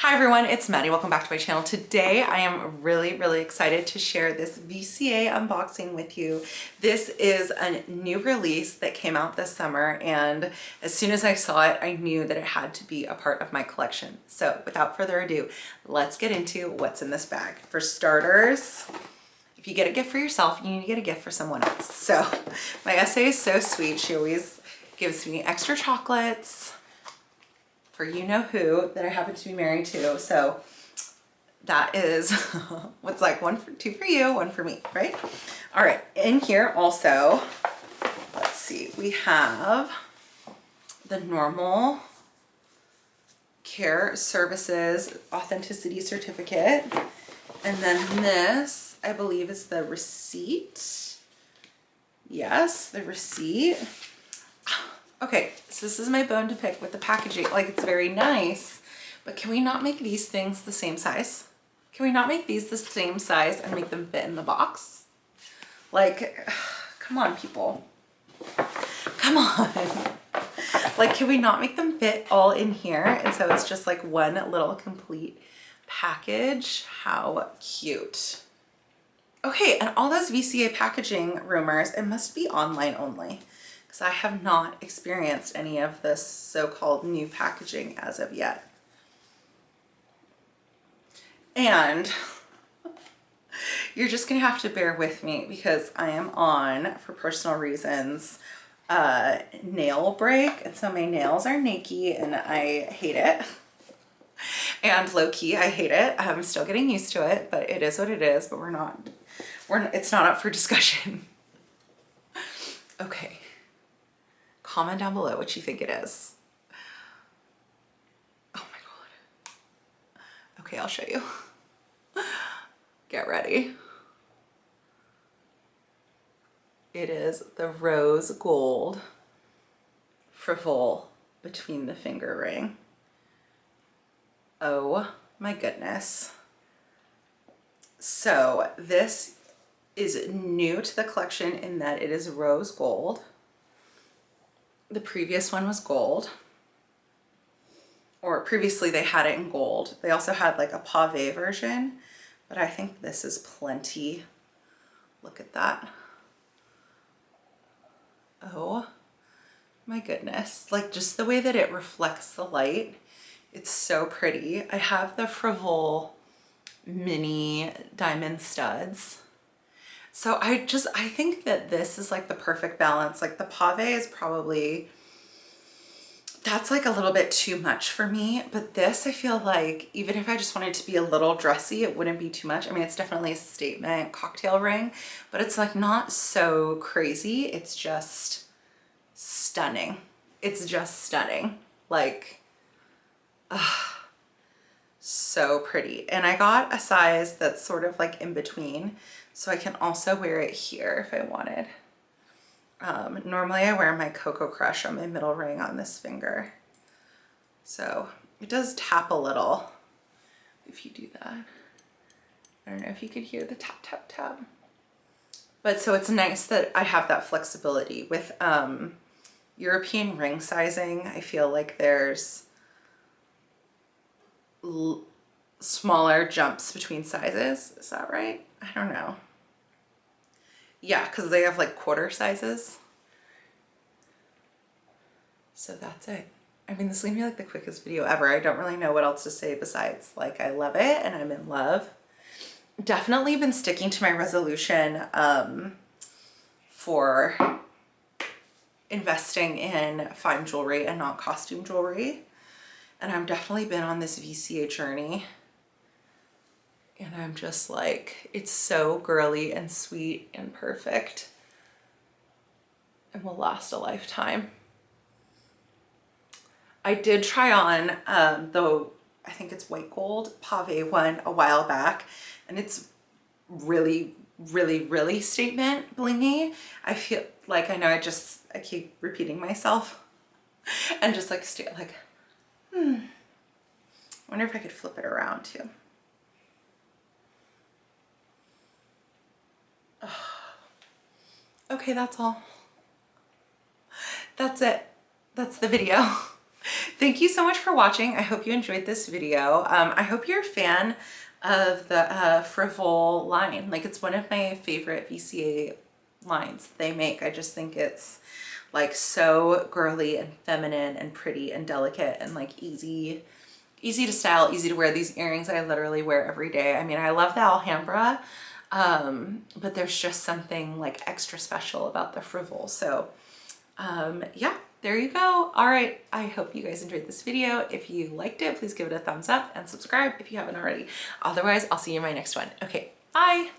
Hi everyone, it's Maddie. Welcome back to my channel. Today I am really excited to share this VCA unboxing with you. This is a new release that came out this summer, and as soon as I saw it, I knew that it had to be a part of my collection. So without further ado, let's get into what's in this bag. For starters, if you get a gift for yourself, you need to get a gift for someone else. So my SA is so sweet. She always gives me extra chocolates for you-know-who that I happen to be married to. So that is what's like two for you, one for me, right? All right, in here also, let's see, we have the normal care services authenticity certificate. And then this, I believe, is the receipt. Yes, the receipt. Okay, so this is my bone to pick with the packaging. Like, it's very nice, but can we not make these things the same size? Can we not make these the same size and make them fit in the box? Like, come on, people. Come on. Like, can we not make them fit all in here? And so it's just like one little complete package. How cute. Okay, and all those VCA packaging rumors, it must be online only, because I have not experienced any of this so-called new packaging as of yet. And you're just gonna have to bear with me because I am on, for personal reasons, nail break, and so my nails are naked and I hate it. And low-key, I hate it. I'm still getting used to it, but it is what it is. But it's not up for discussion. Okay. Comment down below what you think it is. Oh my God. Okay, I'll show you. Get ready. It is the rose gold Frivole between the finger ring. Oh my goodness. So this is new to the collection in that it is rose gold. The previous one was gold, or previously they had it in gold. They also had like a pave version, but I think this is plenty. Look at that. Oh my goodness. Like, just the way that it reflects the light. It's so pretty. I have the Frivole mini diamond studs. So I think that this is like the perfect balance. Like, the pave is probably, that's like a little bit too much for me. But this, I feel like even if I just wanted to be a little dressy, it wouldn't be too much. I mean, it's definitely a statement cocktail ring, but it's like not so crazy. It's just stunning. It's just stunning. Like, so pretty. And I got a size that's sort of like in between, so I can also wear it here if I wanted. Normally I wear my Cocoa Crush on my middle ring on this finger. So it does tap a little if you do that. I don't know if you could hear the tap, tap, tap. But so it's nice that I have that flexibility. With European ring sizing, I feel like there's smaller jumps between sizes. Is that right? I don't know. Yeah, because they have like quarter sizes. So that's it. I mean, this is gonna be like the quickest video ever. I don't really know what else to say besides, like, I love it and I'm in love. Definitely been sticking to my resolution for investing in fine jewelry and not costume jewelry. And I've definitely been on this VCA journey. And I'm just like, it's so girly and sweet and perfect and will last a lifetime. I did try on I think it's white gold pave one a while back, and it's really statement blingy. I feel like, I know I keep repeating myself and just like wonder if I could flip it around too. Okay, that's all. That's it. That's the video. Thank you so much for watching. I hope you enjoyed this video. I hope you're a fan of the Frivole line. Like, it's one of my favorite VCA lines they make. I just think it's like so girly and feminine and pretty and delicate and like easy to style, easy to wear. These earrings I literally wear every day. I mean, I love the Alhambra, but there's just something like extra special about the Frivole. So yeah, there you go. All right, I hope you guys enjoyed this video. If you liked it, please give it a thumbs up and subscribe if you haven't already. Otherwise, I'll see you in my next one. Okay, bye.